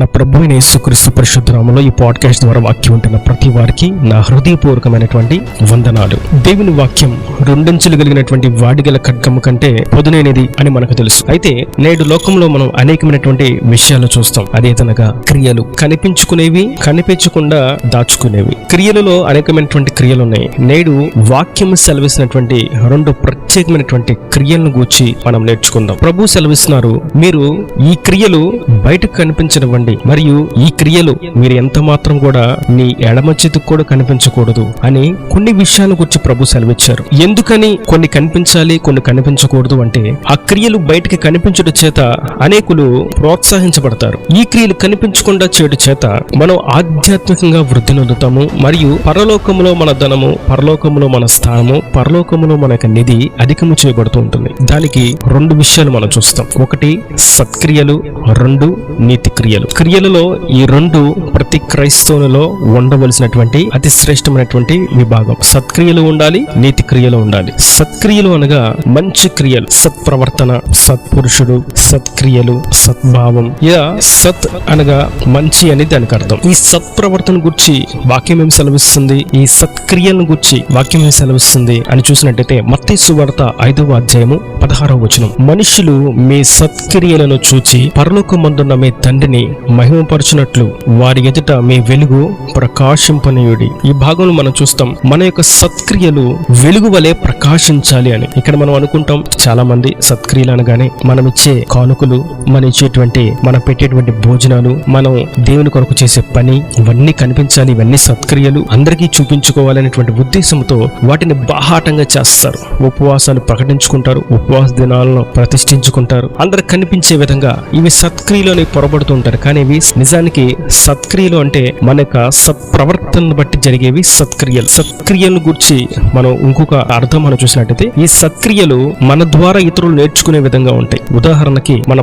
మన ప్రభువైన యేసుక్రీస్తు పరిశుద్ధ నామములో ఈ పాడ్కాస్ట్ ద్వారా వాక్యం ఉంటున్న ప్రతి వారికి నా హృదయపూర్వకమైనటువంటి వందనాలు. దేవుని వాక్యం రెండంచులు కలిగినటువంటి వాడిగల ఖడ్గము కంటే పొదునైనది అని మనకు తెలుసు. అయితే నేడు లోకంలో మనం అనేకమైనటువంటి విషయాలు చూస్తాం. అదేతనగా క్రియలు, కనిపించుకునేవి, కనిపించకుండా దాచుకునేవి. క్రియలలో అనేకమైనటువంటి క్రియలు ఉన్నాయి. నేడు వాక్యం సెలవిస్తున్నటువంటి రెండు ప్రత్యేకమైనటువంటి క్రియలను గూర్చి మనం నేర్చుకుందాం. ప్రభు సెలవిస్తున్నారు, మీరు ఈ క్రియలు బయటకు కనిపించనివ్వండి, మరియు ఈ క్రియలు మీరు ఎంత మాత్రం కూడా నీ ఎడమ చేతికి కూడా కనిపించకూడదు అని కొన్ని విషయాల గురించి ప్రభు సెలవిచ్చారు. ఎందుకని కొన్ని కనిపించాలి, కొన్ని కనిపించకూడదు అంటే ఆ క్రియలు బయటికి కనిపించడం చేత అనేకులు ప్రోత్సహించబడతారు. ఈ క్రియలు కనిపించకుండా చేయడం చేత మనం ఆధ్యాత్మికంగా వృద్ధి నొందుతాము, మరియు పరలోకములో మన ధనము, పరలోకములో మన స్థానము, పరలోకములో మన నిధి అధికము చేయబడుతూ ఉంటుంది. దానికి రెండు విషయాలు మనం చూస్తాం. ఒకటి సత్క్రియలు, రెండు నీతి క్రియలు. క్రియలలో ఈ రెండు ప్రతి క్రైస్తవునిలో ఉండవలసినటువంటి అతి శ్రేష్టమైనటువంటి విభాగం. సత్క్రియలు ఉండాలి, నీతి క్రియలు ఉండాలి. సత్క్రియలు అనగా మంచి క్రియలు, సత్ప్రవర్తన, సత్పురుషుడు, సత్క్రియలు, సద్భావం. ఇలా సత్ అనగా మంచి అని దానికి అర్థం. ఈ సత్ప్రవర్తన గురించి వాక్యం ఏం సెలవిస్తుంది, ఈ సత్క్రియలను గురించి వాక్యం ఏం సెలవిస్తుంది అని చూసినట్టయితే మత్తయి సువార్త 5వ అధ్యాయము 16వ వచనం, మనుషులు మీ సత్క్రియలను చూచి పరలోకమందున్న మీ తండ్రిని మహిమపరచునట్లు వారి ఎదుట మీ వెలుగు ప్రకాశింపనీయుడి. ఈ భాగంలో మనం చూస్తాం, మన యొక్క సత్క్రియలు వెలుగు వలె ప్రకాశించాలి అని. ఇక్కడ మనం అనుకుంటాం, చాలా మంది సత్క్రియలు అనగానే మనం ఇచ్చే కానుకలు, మనం ఇచ్చేటువంటి, మనం పెట్టేటువంటి భోజనాలు, మనం దేవుని కొరకు చేసే పని, ఇవన్నీ కనిపించాలి, ఇవన్నీ సత్క్రియలు, అందరికీ చూపించుకోవాలనేటువంటి ఉద్దేశంతో వాటిని బాహాటంగా చేస్తారు. ఉపవాసాలు ప్రకటించుకుంటారు, ఉపవాస దినాలను ప్రతిష్ఠించుకుంటారు, అందరికి కనిపించే విధంగా ఇవి సత్క్రియలు అని పొరబడుతూ ఉంటారు. కానీ ఇవి నిజానికి సత్క్రియలు అంటే మన యొక్క సత్ప్రవర్తనను బట్టి జరిగేవి సత్క్రియలు. సత్క్రియలను గురించి మనం ఇంకొక అర్థం మనం చూసినట్టయితే ఈ సత్క్రియలు మన ద్వారా ఇతరులు నేర్చుకునే విధంగా ఉంటాయి. ఉదాహరణకి మన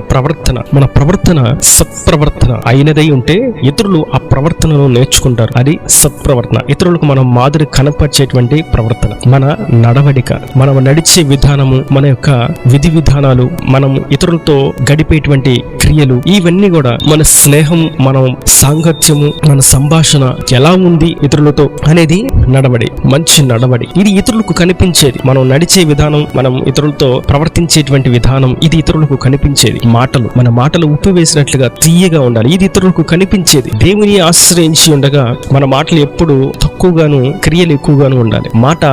ప్రవర్తన సత్ప్రవర్తన అయినదై ఉంటే ఇతరులు ఆ ప్రవర్తనను నేర్చుకుంటారు. అది సత్ప్రవర్తన. ఇతరులకు మనం మాదిరి కనపరిచేటువంటి ప్రవర్తన. మన నడవడిక, మనం నడిచే విధానము, మన యొక్క విధి విధానాలు, మనం ఇతరులతో గడిపేటువంటి క్రియలు, ఇవన్నీ కూడా మన స్నేహం, మనం సాంగత్యము, మన సంభాషణ ఎలా ఉంది ఇతరులతో అనేది నడవడి, మంచి నడవడి. ఇది ఇతరులకు కనిపించేది. మనం నడిచే విధానం, మనం ఇతరులతో ప్రవర్తించేటువంటి విధానం, ఇది ఇతరులకు కనిపించేది. మాటలు, మన మాటలు ఉప్పు వేసినట్లుగా తీయగా ఉండాలి, ఇది ఇతరులకు కనిపించేది. దేవుని ఆశ్రయించి ఉండగా మన మాటలు ఎప్పుడు తక్కువగాను, క్రియలు ఎక్కువగాను ఉండాలి. మాట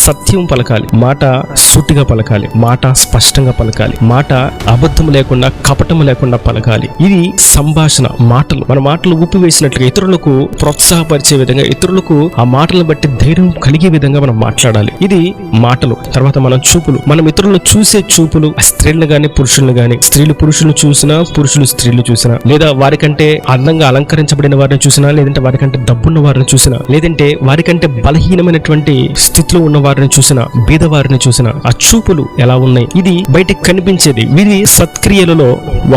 సత్యం పలకాలి, మాట సూటిగా పలకాలి, మాట స్పష్టంగా పలకాలి, మాట అబద్ధం లేకుండా, కపటం లేకుండా పలకాలి. ఇది సంభాషణ. మాటలు, మన మాటలు ఉప్పు వేసినట్లుగా ఇతరులకు ప్రోత్సాహపరిచే విధంగా, ఇతరులకు ఆ మాటలను బట్టి ధైర్యం కలిగే విధంగా మనం మాట్లాడాలి. ఇది మాటలు. తర్వాత మనం చూపులు, మనం ఇతరులను చూసే చూపులు, స్త్రీలను గాని పురుషులను గాని, స్త్రీలు పురుషులను చూసినా, పురుషులు స్త్రీలు చూసినా, లేదా వారికంటే అందంగా అలంకరించబడిన వారిని చూసినా, లేదంటే వారికంటే డబ్బున్న వారిని చూసినా, లేదంటే వారికంటే బలహీనమైనటువంటి స్థితిలో ఉన్న వారిని చూసినా, బీదవారిని చూసినా, ఆ చూపులు ఎలా ఉన్నాయి, ఇది బయటకు కనిపించేది. వీరి సత్క్రియలలో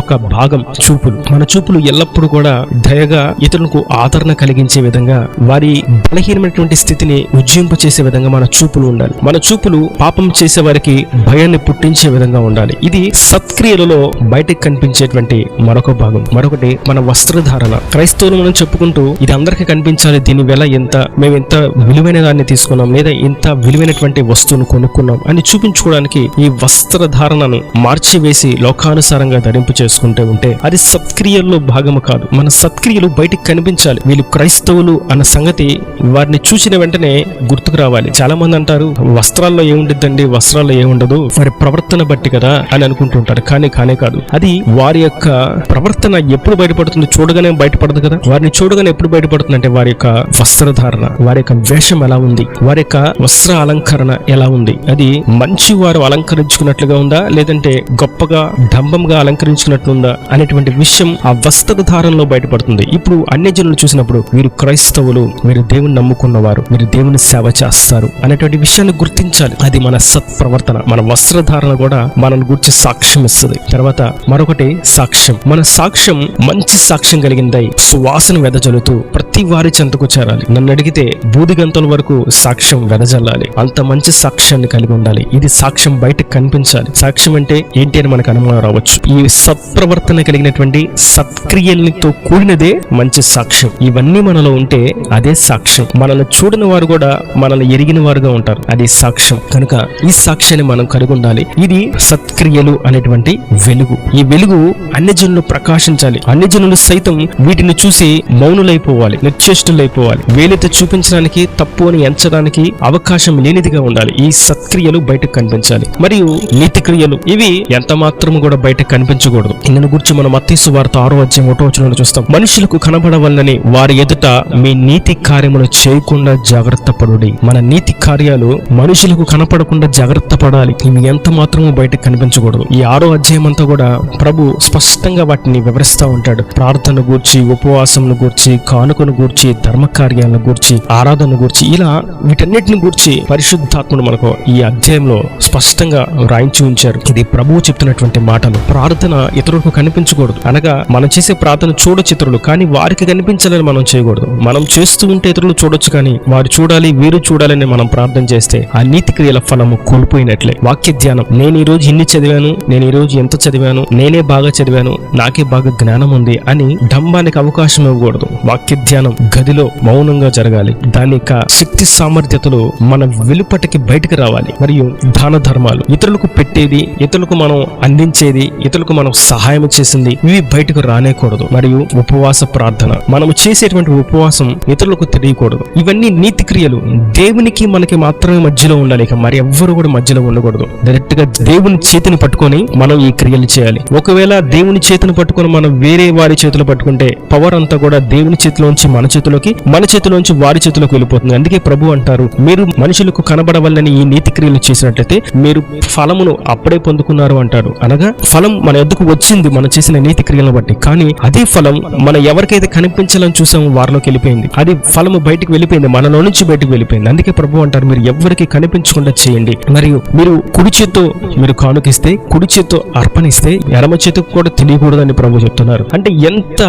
ఒక భాగం చూపులు. మన చూపులు ఎల్లప్పుడూ కూడా దయగా, ఇతరులకు ఆదరణ కలిగించే విధంగా, వారి బలహీనమైనటువంటి స్థితిని ఉజ్జింపచేసే విధంగా మన చూపులు ఉండాలి. మన చూపులు పాపం చేసే వారికి భయాన్ని పుట్టించే విధంగా ఉండాలి. ఇది సత్క్రియలలో బయటకు కనిపించేటువంటి మరొక భాగం. మరొకటి మన వస్త్రధారణ. క్రైస్తవులు మనం చెప్పుకుంటూ ఇది అందరికీ కనిపించాలి, దీని వెల ఎంత, మేము ఎంత విలువైన దాన్ని తీసుకున్నాం, లేదా ఇంత విలువైనటువంటి వస్తువును కొనుక్కున్నాం అని చూపించుకోవడానికి ఈ వస్త్రధారణను మార్చివేసి లోకానుసారంగా ధరింపు చేసుకుంటూ ఉంటే అది సత్క్రియల్లో భాగము కాదు. మన సత్క్రియలు బయటికి కనిపించాలి. వీళ్ళు క్రైస్తవులు అన్న సంగతి వారిని చూసిన వెంటనే గుర్తుకు రావాలి. చాలా మంది అంటారు, వస్త్రాల్లో ఏముండిద్దండి, వస్త్రాల్లో ఏముండదు, వారి ప్రవర్తన బట్టి కదా అని అనుకుంటుంటారు. కానే కాదు. అది వారి యొక్క ప్రవర్తన ఎప్పుడు బయటపడుతుంది, చూడగానే బయటపడదు కదా. వారిని చూడగానే ఎప్పుడు బయటపడుతుంది అంటే వారి యొక్క వస్త్రధారణ, వారి యొక్క వేషం ఎలా ఉంది, వారి యొక్క వస్త్ర అలంకరణ ఎలా ఉంది, అది మంచి వారు అలంకరించుకున్నట్లుగా ఉందా, లేదంటే గొప్పగా డంబంగా అలంకరించుకున్నట్లుందా అనేటువంటి విషయం ఆ వస్త్రధారణలో బయటపడుతుంది. ఇప్పుడు అన్య జనులు చూసినప్పుడు వీరు క్రైస్తవులు, వీరు దేవుని నమ్ముకున్నవారు, వీరు దేవుని సేవ చేస్తారు అనేటువంటి విషయాన్ని గుర్తించాలి. అది మన సత్ప్రవర్తన. మన వస్త్రధారణ కూడా మనల్ని గురించి సాక్ష్యం ఇస్తుంది. తర్వాత మరొకటి సాక్ష్యం. మన సాక్ష్యం మంచి సాక్ష్యం కలిగిందై సువాసన వెదజల్లుతూ ప్రతి వారి చెంతకు చేరాలి. నన్ను అడిగితే బూదిగంతల వరకు సాక్ష్యం వెదజల్లాలి. అంత మంచి సాక్ష్యాన్ని కలిగి ఉండాలి. ఇది సాక్ష్యం బయటకు కనిపించాలి. సాక్ష్యం అంటే ఏంటి అని మనకు అనుమానం రావచ్చు. ఈ సత్ప్రవర్తన కలిగినటువంటి సత్క్రియలతో కూడినదే మంచి సాక్ష్యం. ఇవన్నీ మనలో ఉంటే అదే సాక్ష్యం. మనల్ని చూడని వారు కూడా మనల్ని ఎరిగిన వారుగా ఉంటారు, అది సాక్ష్యం. కనుక ఈ సాక్ష్యాన్ని మనం కలిగి ఉండాలి. ఇది సత్క్రియలు అనేటువంటి వెలుగు. ఈ వెలుగు అన్ని జనులు ప్రకాశించాలి. అన్ని జనులు సైతం వీటిని చూసి మౌనులైపోవాలి, నిర్చేష్టులైపోవాలి. వేలెత్తి చూపించడానికి, తప్పు అని ఎంచడానికి అవకాశం లేనిదిగా ఉండాలి. ఈ సత్క్రియలు బయటకు కనిపించాలి. మరియు నీతి క్రియలు ఇవి ఎంత మాత్రము కూడా బయటకు కనిపించకూడదు. ఇందుని గురించి మనం మత్తయి సువార్త 6:1 చూస్తాం. మనుషులకు కనబడవలనని వారి ఎదుట మీ నీతి కార్యములు చేయకుండా జాగ్రత్త పడుడి. మన నీతి కార్యాలు మనుషులకు కనపడకుండా జాగ్రత్త పడాలి. ఇవి ఎంత మాత్రము బయటకు కనిపించకూడదు. ఈ 6వ అధ్యాయం అంతా కూడా ప్రభు స్పష్టంగా వాటిని వివరిస్తూ ఉంటాడు. ప్రార్థన గూర్చి, ఉపవాసమును గూర్చి, కానుకను గూర్చి, ధర్మ కార్యాలను గూర్చి, ఆరాధన గూర్చి, ఇలా వీటన్నిటిని గూర్చి పరిశుద్ధాత్ముడు మనకు ఈ అధ్యాయంలో స్పష్టంగా రాయించి ఉంచారు. ఇది ప్రభువు చెప్తున్నటువంటి మాటలు. ప్రార్థన ఇతరులకు కనిపించకూడదు. అనగా మనం చేసే ప్రార్థన చూడొచ్చు ఇతరులు, కానీ వారికి కనిపించాలని మనం చేయకూడదు. మనం చేస్తూ ఉంటే ఇతరులు చూడొచ్చు, కానీ వారు చూడాలి, వీరు చూడాలని మనం ప్రార్థన చేస్తే ఆ నీతి క్రియల ఫలము కోల్పోయినట్లే. వాక్య ధ్యానం. నేను ఈ రోజు ఇన్ని చదివాను, నేను ఈ రోజు ఎంత చదివాను, నేనే బాగా చదివాను, నాకే బాగా జ్ఞానం ఉంది అని డంబానికి అవకాశం ఇవ్వకూడదు. వాక్య ధ్యానం గదిలో మౌనంగా జరగాలి. దాని యొక్క శక్తి సామర్థ్యతలు మన వెలుపటికి బయటకు రావాలి. మరియు దాన ధర్మాలు, ఇతరులకు పెట్టేది, ఇతరులకు మనం అందించేది, ఇతరులకు మనం సహాయం చేసింది, ఇవి బయటకు రానేకూడదు. మరియు ఉపవాస ప్రార్థన, మనము చేసేటువంటి ఉపవాసం ఇతరులకు తెలియకూడదు. ఇవన్నీ నీతి క్రియలు. దేవునికి మనకి మాత్రమే మధ్యలో ఉండాలి, ఇక మరి ఎవ్వరు కూడా మధ్యలో ఉండకూడదు. డైరెక్ట్ గా దేవుని చేతిని పట్టుకొని మనం ఈ క్రియలు చేయాలి. ఒకవేళ దేవుని చేతిని పట్టుకొని మనం వేరే వారి చేతులు పట్టుకుంటే పవర్ అంతా కూడా దేవుని చేతిలోంచి మన చేతిలోకి, మన చేతిలోంచి వారి చేతిలోకి వెళ్ళిపోతుంది. అందుకే ప్రభు అంటారు, మీరు మనుషులకు కనబడవల్లని ఈ నీతి క్రియలు చేసినట్లయితే మీరు ఫలమును అప్పుడే పొందుకున్నారు అంటారు. అనగా ఫలం మన ఎద్దుకు వచ్చింది మనం చేసిన నీతి క్రియలను బట్టి, కానీ అదే ఫలం మనం ఎవరికైతే కనిపించాలని చూసామో వారిలోకి వెళ్ళిపోయింది. అది ఫలము బయటకు వెళ్ళిపోయింది, మనలో నుంచి బయటకు వెళ్ళిపోయింది. అందుకే ప్రభు అంటారు, మీరు ఎవరికి కనిపించకుండా చేయండి. మరియు మీరు కుడి చేత్తో మీరు కానుకిస్తే, కుడి చేత్తో అర్పణిస్తే ఎడమ చేతికి కూడా తెలియకూడదని ప్రభు చెప్తున్నారు. అంటే ఎంత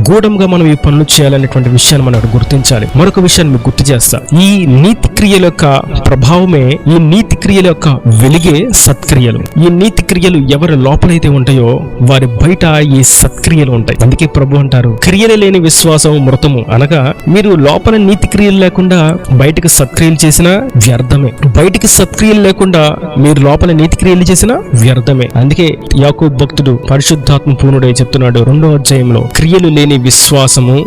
గూఢంగా మనం ఈ పనులు చేయాలనేటువంటి విషయాన్ని మనం గుర్తించాలి. మరొక విషయాన్ని మీకు గుర్తు చేస్తా. ఈ నీతి క్రియల యొక్క ప్రభావమే, ఈ నీతి క్రియల యొక్క వెలిగే సత్క్రియలు. ఈ నీతి క్రియలు ఎవరి లోపలైతే ఉంటాయో వారి బయట ఈ సత్క్రియలు ఉంటాయి. అందుకే ప్రభు అంటారు, క్రియలు లేని విశ్వాసం మృతము. అనగా మీరు లోపల నీతి క్రియలు లేకుండా బయటకు సత్క్రియలు చేసినా వ్యర్థమే. బయటికి సత్క్రియలు లేకుండా మీరు లోపల నీతి క్రియలు చేసినా వ్యర్థమే. అందుకే యాకోబు భక్తుడు పరిశుద్ధాత్మ పూర్ణుడై చెప్తున్నాడు 2వ అధ్యాయంలో, క్రియలు లేని విశ్వాసము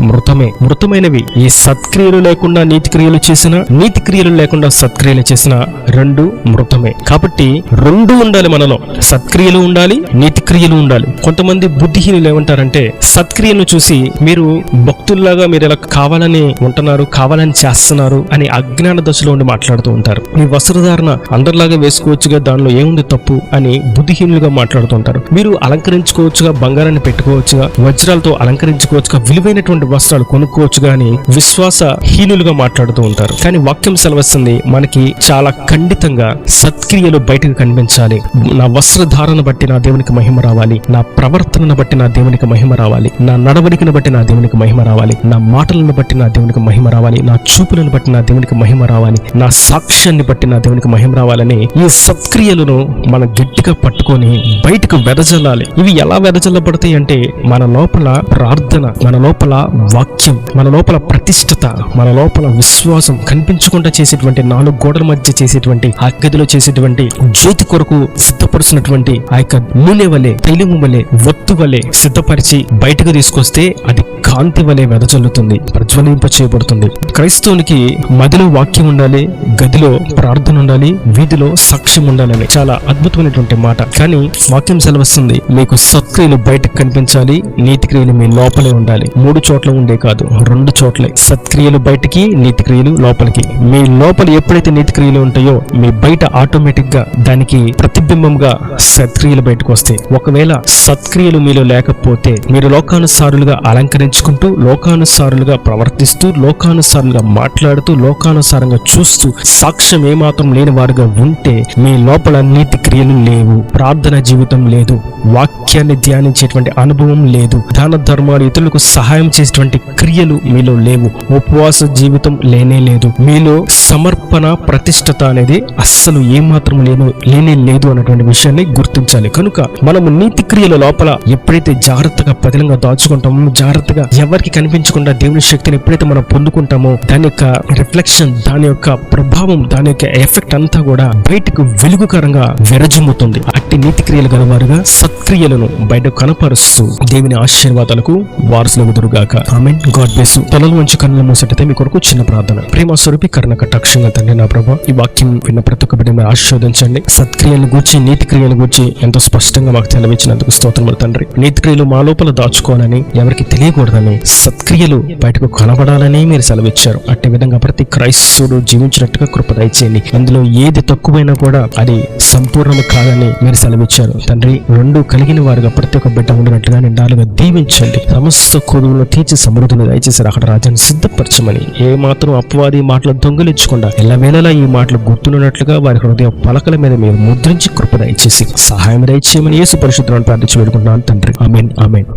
మృతమే. మృతమైనవి. ఈ సత్క్రియలు లేకుండా నీతి క్రియలు చేసిన, నీతి క్రియలు లేకుండా సత్క్రియలు చేసిన రెండు మృతమే. కాబట్టి రెండు ఉండాలి మనలో. సత్క్రియలు ఉండాలి, నీతి క్రియలు ఉండాలి. కొంతమంది బుద్ధిహీనులు ఏమంటారంటే, సత్క్రియలను చూసి మీరు భక్తుల్లాగా మీరు ఇలా కావాలని ఉంటున్నారు, కావాలని చేస్తున్నారు అని అజ్ఞాన దశలో ఉండి మాట్లాడుతూ ఉంటారు. మీ వస్త్రధారణ అందరిలాగా వేసుకోవచ్చుగా, దానిలో ఏముంది తప్పు అని బుద్ధిహీనులుగా మాట్లాడుతుంటారు. మీరు అలంకరించుకోవచ్చుగా, బంగారాన్ని పెట్టుకోవచ్చుగా, వజ్రాలతో అలంకరించుకోవచ్చుగా, విలువైనటువంటి వస్త్రాలు కొనుక్కోవచ్చుగా అని విశ్వాసహీనులుగా మాట్లాడుతూ ఉంటారు. కానీ వాక్యం సెలవిస్తుంది మనకి చాలా ఖండితంగా సత్క్రియలు బయటకు కనిపించాలి. నా వస్త్రధారణ బట్టి నా దేవునికి మహిమ రావాలి, నా ప్రవర్తనను బట్టి నా దేవునికి మహిమ రావాలి, నా నడవడికను బట్టి నా దేవునికి మహిమ రావాలి, నా మాటలను బట్టి నా దేవునికి మహిమ రావాలి, నా చూపులను బట్టి నా దేవునికి మహిమ రావాలి, నా సాక్ష్యాన్ని బట్టి నా దేవునికి మహిమ రావాలని ఈ సత్క్రియలను మనం గట్టిగా పట్టుకొని బయటకు వెదజల్లాలి. ఇవి ఎలా వెదజల్లబడతాయి అంటే, మన లోపల ప్రార్థన, మన లోపల వాక్యం, మన లోపల ప్రతిష్టత, మన లోపల విశ్వాసం కనిపించకుండా చేసేటువంటి 4 గోడల మధ్య చేసేటువంటి ఆ గదిలో చేసేటువంటి జ్యోతి కొరకు సిద్ధపరుచినటువంటి ఆ యొక్క నూనె వలె, తైలము వలె, ఒత్తు వలె సిద్ధపరిచి బయటకు తీసుకొస్తే అది కాంతి వలె వెదజల్లుతుంది, ప్రజ్వలింప చేయబడుతుంది. క్రైస్తవునికి మదిలో వాక్యం ఉండాలి, గదిలో ప్రార్థన ఉండాలి, వీధిలో సాక్ష్యం ఉండాలని చాలా అద్భుతమైనటువంటి మాట. కానీ వాక్యం సెలవిస్తుంది, మీకు సత్క్రియలు బయటకు కనిపించాలి, నీతి క్రియలు మీ లోపలే ఉండాలి. 3 చోట్ల ఉండే కాదు, 2 చోట్లే. సత్క్రియలు బయటికి, నీతి క్రియలు లోపలికి. మీ లోపల ఎప్పుడైతే నీతి క్రియలు ఉంటాయో మీ బయట ఆటోమేటిక్ గా దానికి ప్రతిబింబంగా సత్క్రియలు బయటకు వస్తాయి. ఒకవేళ సత్క్రియలు మీలో లేకపోతే మీరు లోకానుసారులుగా అలంకరించుకుంటూ, లోకానుసారులుగా ప్రవర్తిస్తూ, లోకానుసారులుగా మాట్లాడుతూ, లోకానుసారంగా చూస్తూ సాక్ష్యం ఏమాత్రం లేని వారుగా ఉంటే మీ లోపల నీతి క్రియలు లేవు, ప్రార్థన జీవితం లేదు, వాక్య వాక్యాన్ని ధ్యానించేటువంటి అనుభవం లేదు, దాన ధర్మాలు, ఇతరులకు సహాయం చేసేటువంటి క్రియలు మీలో లేవు, ఉపవాస జీవితం లేనే లేదు, మీలో సమర్పణ ప్రతిష్టత అనేది అస్సలు ఏమాత్రం లేనే లేదు అన్నటువంటి విషయాన్ని గుర్తించాలి. కనుక మనము నీతి క్రియల లోపల ఎప్పుడైతే జాగ్రత్తగా పదిలంగా దాచుకుంటామో, జాగ్రత్తగా ఎవరికి కనిపించకుండా దేవుని శక్తిని ఎప్పుడైతే మనం పొందుకుంటామో, దాని యొక్క రిఫ్లెక్షన్, దాని యొక్క ప్రభావం, దాని యొక్క ఎఫెక్ట్ అంతా కూడా బయటకు వెలుగుకరంగా విరజిమ్ముతుంది. అట్టి నీతి క్రియలు గలవారుగా సత్క్రియలను బయట కనపరుస్తూ దేవుని ఆశీర్వాదాలకు వారసులగుదురుగాక. ఆమేన్. God bless you. తలలు వంచి కన్నులు మూసేటైతే మీ కొరకు చిన్న ప్రార్థన. ప్రేమ స్వరూపి కరుణ కటాక్షంగా తండ్రి నా ప్రభా, ఈ వాక్యం విన్న ప్రతి ఒక్క బిడ్డను ఆశీర్వదించండి. సత్క్రియలను గూర్చి, నీతి క్రియలను గూర్చి ఎంతో స్పష్టంగా మాకు తెలవించినందుకు స్తోత్రములు తండ్రి. నీతి క్రియలు మా లోపల దాచుకోవాలని, ఎవరికి తెలియకూడదని, సత్క్రియలు బయటకు కనబడాలని మీరు సెలవిచ్చారు. అట్టి విధంగా ప్రతి క్రైస్తవుడు జీవించినట్టుగా కృప దయచేయండి. అందులో ఏది తక్కువైనా కూడా అది సంపూర్ణము కాదని మీరు సెలవిచ్చారు తండ్రి. రెండు కలిగిన వారుగా ప్రతి ఒక్క బిడ్డ ఉండినట్టుగా నిండాలుగా దీవించండి. సమస్త కొదువులను తీర్చి సమృద్ధిని దయచేసి అక్కడ రాజ్యాన్ని సిద్ధపరచమని, ఏ మాత్రం అపవాది మాటలు దొంగిలించకుండా ఎల్లవేళలా ఈ మాటలు గుర్తున్నట్లుగా వారి హృదయ పలకల మీద మీరు ముద్రించి కృప దయచేసి సహాయం దయచేయమని యేసు పరిశుద్ధులను ప్రార్థించి వేడుకుంటున్నాను తండ్రి. ఆమేన్. ఆమేన్.